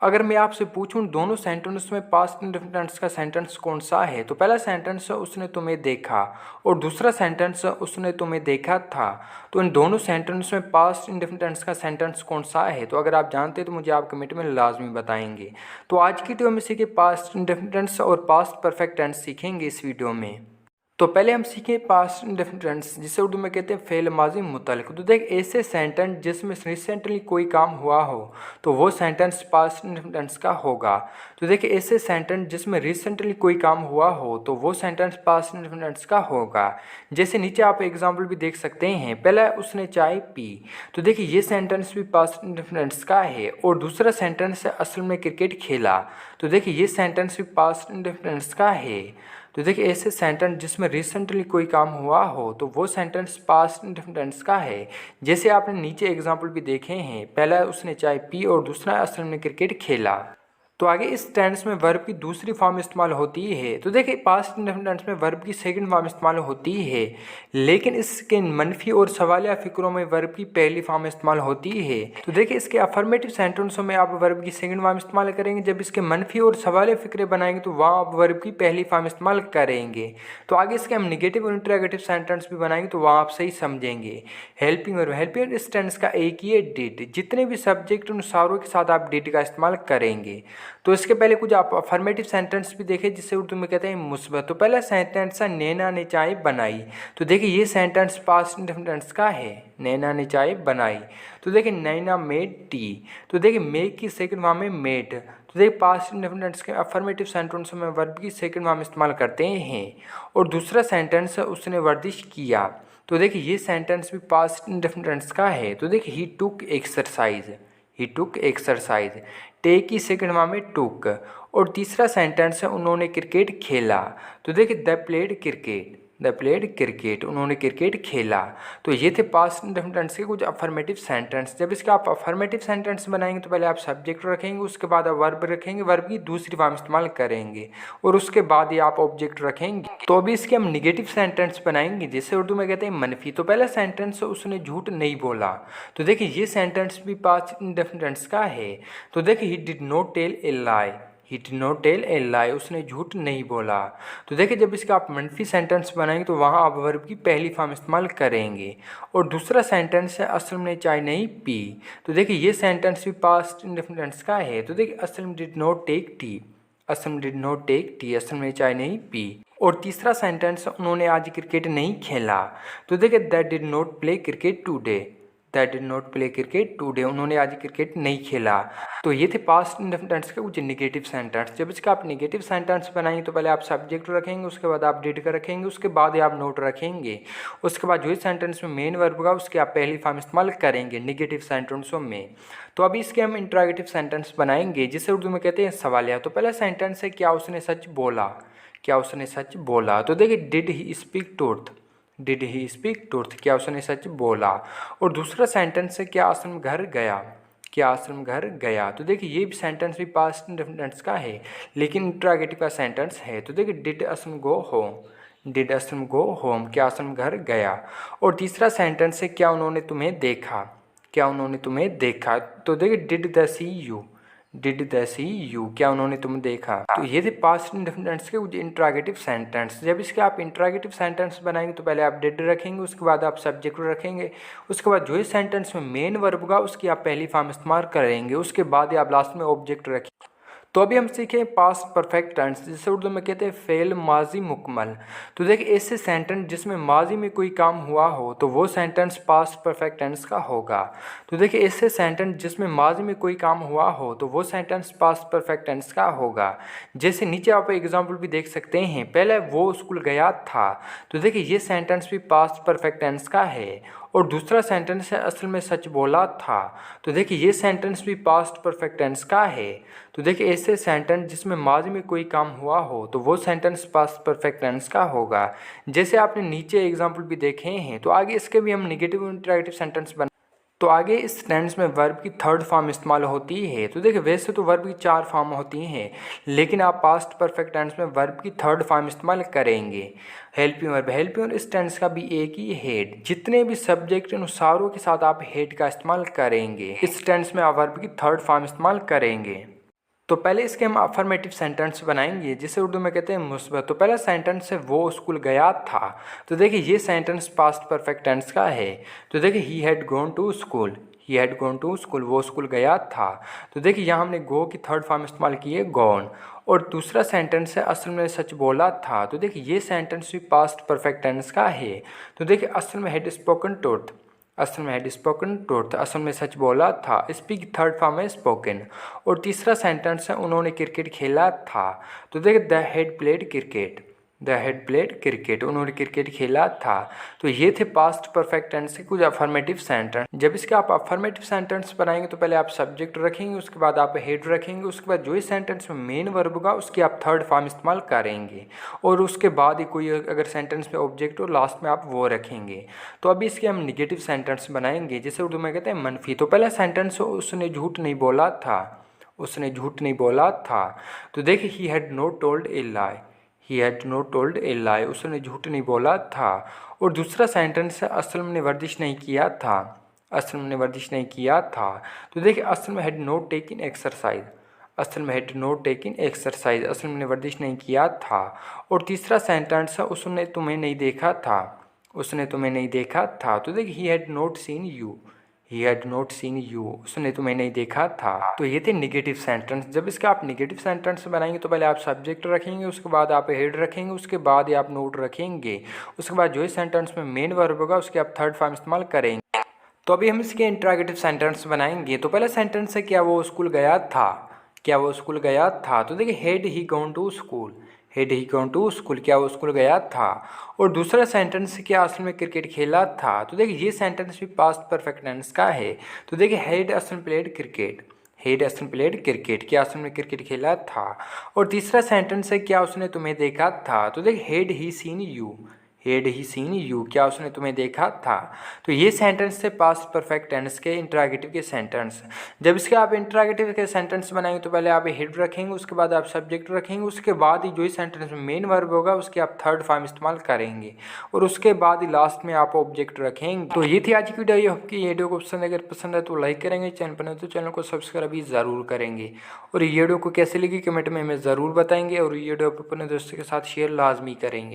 अगर मैं आपसे पूछूं दोनों सेंटेंस में पास्ट इंडेफिनिट टेंस का सेंटेंस कौन सा है, तो पहला सेंटेंस उसने तुम्हें देखा और दूसरा सेंटेंस उसने तुम्हें देखा था। तो इन दोनों सेंटेंस में पास्ट इंडेफिनिट टेंस का सेंटेंस कौन सा है? तो अगर आप जानते हैं तो मुझे आप कमेंट में लाजमी बताएंगे। तो आज की वीडियो में सीखे पास्ट इंडेफिनिट टेंस और पास्ट परफेक्ट टेंस सीखेंगे इस वीडियो में। तो पहले हम सीखें पास्ट इंडेफिनिट टेंस, जिसे उर्दू में कहते हैं फ़ेल माजी मुतल्लिक। तो देख, ऐसे सेंटेंस जिसमें रिसेंटली कोई काम हुआ हो तो वो सेंटेंस पास्ट इंडेफिनिट टेंस का होगा। तो देखिए, ऐसे सेंटेंस जिसमें रिसेंटली कोई काम हुआ हो तो वो सेंटेंस पास्ट इंडेफिनिट टेंस का होगा। जैसे नीचे आप एग्जाम्पल भी देख सकते हैं। पहला उसने चाय पी, तो देखिए ये सेंटेंस भी पास्ट इंडेफिनिट टेंस का है। और दूसरा सेंटेंस है असल में क्रिकेट खेला, तो देखिए ये सेंटेंस भी पास्ट इंडेफिनिट टेंस का है। तो देखिए, ऐसे सेंटेंस जिसमें रिसेंटली कोई काम हुआ हो तो वो सेंटेंस पास्ट इंडेफिनिट टेंस का है। जैसे आपने नीचे एग्जाम्पल भी देखे हैं, पहला उसने चाय पी और दूसरा असल में क्रिकेट खेला। तो आगे इस टेंस में वर्ब की दूसरी फॉर्म इस्तेमाल होती है। तो देखिए, पास्ट इंडेफिनिट टेंस में वर्ब की सेकंड फॉर्म इस्तेमाल होती है, लेकिन इसके मनफी और सवालिया फिक्रों में वर्ब की पहली फॉर्म इस्तेमाल होती है। तो देखिए, इसके अफर्मेटिव सेंटेंसों में आप वर्ब की सेकंड फॉर्म इस्तेमाल करेंगे, जब इसके मनफी और सवालिया फिक्रे बनाएंगे तो वहाँ आप वर्ब की पहली फॉर्म इस्तेमाल करेंगे। तो आगे इसके हम निगेटिव और इंटरोगेटिव सेंटेंस भी बनाएंगे तो वहाँ आप सही समझेंगे। हेल्पिंग और हेल्पिंग इस टेंस का एक ही है डिड। जितने भी सब्जेक्ट अनुसारों के साथ आप डिड का इस्तेमाल करेंगे। तो इसके पहले कुछ आप अफर्मेटिव सेंटेंस भी देखें, जिसे उर्दू में कहते हैं मुस्बत। तो पहला सेंटेंस है नैना ने चाय बनाई, तो देखिए ये सेंटेंस पास्ट इंडेफिनिट टेंस का है। नैना ने चाय बनाई। तो देखिए नैना मेड टी, तो देखिए मेक की सेकंड फॉर्म में मेड। तो देखिए पास्ट इंडेफिनिट टेंस के अफर्मेटिव सेंटेंस में वर्ब की सेकंड फॉर्म इस्तेमाल करते हैं। और दूसरा सेंटेंस है उसने वर्जिश किया, तो देखिए ये सेंटेंस भी पास्ट इंडेफिनिट टेंस का है। तो देखिए ही टुक एक्सरसाइज, ही टुक एक्सरसाइज। टेक की सेकंड फॉर्म में टुक। और तीसरा सेंटेंस है उन्होंने क्रिकेट खेला, तो देखिए the played cricket, the played cricket, उन्होंने क्रिकेट खेला। तो ये थे पास्ट इंडेफिनिट टेंस के कुछ अफर्मेटिव सेंटेंस। जब इसका आप अफर्मेटिव सेंटेंस बनाएंगे तो पहले आप सब्जेक्ट रखेंगे, उसके बाद आप वर्ब रखेंगे, वर्ब की दूसरी फॉर्म इस्तेमाल करेंगे और उसके बाद ही आप ऑब्जेक्ट रखेंगे। तो अभी इसके हम निगेटिव सेंटेंस बनाएंगे, जिसे उर्दू में कहते हैं मनफी। तो पहला सेंटेंस उसने झूठ नहीं बोला, तो देखिए ये सेंटेंस भी पास्ट इंडेफिनिट टेंस का है। तो देखिए he did not tell a lie, he did not tell a lie, उसने झूठ नहीं बोला। तो देखिए जब इसका आप मनफी सेंटेंस बनाएंगे तो वहाँ आप वर्ब की पहली फॉर्म इस्तेमाल करेंगे। और दूसरा सेंटेंस है असलम ने चाय नहीं पी, तो देखिए ये सेंटेंस भी पास्ट इंडेफिनिट टेंस का है। तो देखिए Aslam did not take tea, Aslam did not take tea, Aslam ने चाय नहीं पी। और तीसरा सेंटेंस उन्होंने आज क्रिकेट नहीं खेला, तो देखिए that did not play cricket today, that did not play cricket today, उन्होंने आज क्रिकेट नहीं खेला। तो ये थे पास्ट इंडेफिनिट टेंस के कुछ निगेटिव सेंटेंस। जब इसका आप निगेटिव सेंटेंस बनाएंगे तो पहले आप सब्जेक्ट रखेंगे, उसके बाद आप डिड का रखेंगे, उसके बाद ही आप नोट रखेंगे। उसके बाद जो इस सेंटेंस में मेन वर्ब का उसके आप पहली फॉर्म इस्तेमाल करेंगे निगेटिव सेंटेंसों में। तो अभी इसके हम इंटरोगेटिव सेंटेंस बनाएंगे, जिसे उर्दू में कहते हैं सवालिया। तो पहला सेंटेंस है क्या उसने सच बोला, क्या उसने सच बोला। तो देखिए did he speak truth, did he speak truth, क्या उसने सच बोला। और दूसरा सेंटेंस है क्या आश्रम घर गया, क्या आश्रम घर गया। तो देखिए ये भी सेंटेंस भी पास्ट इंडेफिनिट टेंस का है, लेकिन इंटरोगेटिव का सेंटेंस है। तो देखिए डिड आश्रम गो होम, डिड आश्रम गो होम, क्या आश्रम घर गया। और तीसरा सेंटेंस है क्या उन्होंने तुम्हें देखा, क्या उन्होंने तुम्हें देखा। तो देखिए did they see you, did they see you, क्या उन्होंने तुम्हें देखा। तो ये थे पास्ट इंडेफिनिट टेंस के कुछ इंटरोगेटिव सेंटेंस। जब इसके आप इंटरोगेटिव सेंटेंस बनाएंगे तो पहले आप डिड रखेंगे, उसके बाद आप सब्जेक्ट रखेंगे, उसके बाद जो इस सेंटेंस में मेन वर्ब का उसकी आप पहली फॉर्म इस्तेमाल करेंगे, उसके बाद ही आप लास्ट में ऑब्जेक्ट रखेंगे। तो अभी हम सीखें पास्ट परफेक्ट टेंस, जिसे उर्दू में कहते हैं फ़ेल माजी मुकम्मल। तो देखिए ऐसे सेंटेंस जिसमें माजी में कोई काम हुआ हो तो वो सेंटेंस पास्ट परफेक्ट टेंस का होगा। तो देखिए ऐसे सेंटेंस जिसमें माजी में कोई काम हुआ हो तो वो सेंटेंस पास्ट परफेक्ट टेंस का होगा। जैसे नीचे आप एग्जाम्पल भी देख सकते हैं। पहले वो स्कूल गया था, तो देखिए ये सेंटेंस भी पास्ट परफेक्ट टेंस का है। और दूसरा सेंटेंस है असल में सच बोला था, तो देखिए ये सेंटेंस भी पास्ट परफेक्ट टेंस का है। तो देखिए ऐसे सेंटेंस जिसमें माजी में कोई काम हुआ हो तो वो सेंटेंस पास्ट परफेक्ट टेंस का होगा। जैसे आपने नीचे एग्जाम्पल भी देखे हैं। तो आगे इसके भी हम निगेटिव इंटरोगेटिव सेंटेंस बना। तो आगे इस टेंस में वर्ब की थर्ड फॉर्म इस्तेमाल होती है। तो देखिए वैसे तो वर्ब की 4 फॉर्म होती हैं, लेकिन आप पास्ट परफेक्ट टेंस में वर्ब की थर्ड फॉर्म इस्तेमाल करेंगे। हेल्पिंग वर्ब, हेल्पिंग इस टेंस का भी एक ही हेड। जितने भी सब्जेक्ट अनुसारों के साथ आप हेड का इस्तेमाल करेंगे, इस टेंस में आप वर्ब की थर्ड फॉर्म इस्तेमाल करेंगे। तो पहले इसके हम अफर्मेटिव सेंटेंस बनाएंगे जिसे उर्दू में कहते हैं मुस्बत। तो पहला सेंटेंस है वो स्कूल गया था। तो देखिए ये सेंटेंस पास्ट परफेक्ट टेंस का है। तो देखिए he had gone to school, he had gone to school, वो स्कूल गया था। तो देखिए यहाँ हमने गो की थर्ड फॉर्म इस्तेमाल की है गॉन। और दूसरा सेंटेंस है असल में सच बोला था। तो देखिए ये सेंटेंस भी पास्ट परफेक्ट टेंस का है। तो देखिए असल में हैड स्पोकन ट्रूथ, असल में हैड स्पोकन ट्रूथ, असल में सच बोला था। स्पीक थर्ड फॉर्म है स्पोकन। और तीसरा सेंटेंस है उन्होंने क्रिकेट खेला था। तो देखिए the had played cricket, the had played cricket, उन्होंने क्रिकेट खेला था। तो ये थे पास्ट परफेक्ट टेंस के कुछ अफर्मेटिव सेंटेंस। जब इसके आप अफर्मेटिव सेंटेंस बनाएंगे तो पहले आप सब्जेक्ट रखेंगे, उसके बाद आप हेड रखेंगे, उसके बाद जो इस सेंटेंस में मेन वर्ब होगा उसकी आप थर्ड फॉर्म इस्तेमाल करेंगे, और उसके बाद ही कोई अगर सेंटेंस में ऑब्जेक्ट हो लास्ट में आप वो रखेंगे। तो अभी इसके हम निगेटिव सेंटेंस बनाएंगे जिसे उर्दू में कहते हैं मनफी। तो पहला सेंटेंस उसने झूठ नहीं बोला था, उसने झूठ नहीं बोला था। तो देखिए he had not told a lie, he had not told a lie, उसने झूठ नहीं बोला था। और दूसरा सेंटेंस है असल में वर्जिश नहीं किया था, असल में वर्जिश नहीं किया था। तो देखिए असल में हैड नॉट टेकन एक्सरसाइज, असल में हैड नॉट टेकन एक्सरसाइज, असल में वर्जिश नहीं किया था। और तीसरा सेंटेंस है उसने तुम्हें नहीं देखा था, उसने तुम्हें नहीं देखा था। तो देखिए he had not seen you, he had not seen you, उसने तुम्हें नहीं देखा था। तो ये थे निगेटिव सेंटेंस। जब इसका आप निगेटिव सेंटेंस बनाएंगे तो पहले आप सब्जेक्ट रखेंगे, उसके बाद आप हेड रखेंगे, उसके बाद ही आप नोट रखेंगे, उसके बाद जो इस सेंटेंस में मेन वर्ब होगा उसके आप थर्ड फॉर्म इस्तेमाल करेंगे। तो अभी हम इसके इंट्रोगेटिव सेंटेंस बनाएंगे। तो पहला सेंटेंस है क्या वो स्कूल गया था, क्या वो स्कूल गया था। तो देखिए had he gone to school, had he gone to school, क्या वो स्कूल गया था। और दूसरा सेंटेंस क्या असल में क्रिकेट खेला था। तो देखिए ये सेंटेंस भी पास्ट परफेक्ट टेंस का है। तो देखिए हैड असल प्लेड क्रिकेट, हैड असल प्लेड क्रिकेट, क्या असल में क्रिकेट खेला था। और तीसरा सेंटेंस है क्या उसने तुम्हें देखा था। तो देखिए had he seen you, had he seen you, क्या उसने तुम्हें देखा था। तो ये सेंटेंस से पास्ट परफेक्ट टेंस के इंट्रोगेटिव के सेंटेंस। जब इसके आप इंट्रोगेटिव के सेंटेंस बनाएंगे तो पहले आप हेड रखेंगे, उसके बाद आप सब्जेक्ट रखेंगे, उसके बाद ही जो इस सेंटेंस में मेन वर्ब होगा उसके आप थर्ड फॉर्म इस्तेमाल करेंगे, और उसके बाद ही लास्ट में आप ऑब्जेक्ट रखेंगे। तो ये थी आज की वीडियो। आपकी वीडियो को पसंद, अगर पसंद है तो लाइक करेंगे, चैनल पर नहीं तो चैनल को सब्सक्राइब भी ज़रूर करेंगे। और ये वीडियो को कैसे लगी कमेंट में हमें ज़रूर बताएंगे, और ये वीडियो अपने दोस्तों के साथ शेयर लाजमी करेंगे।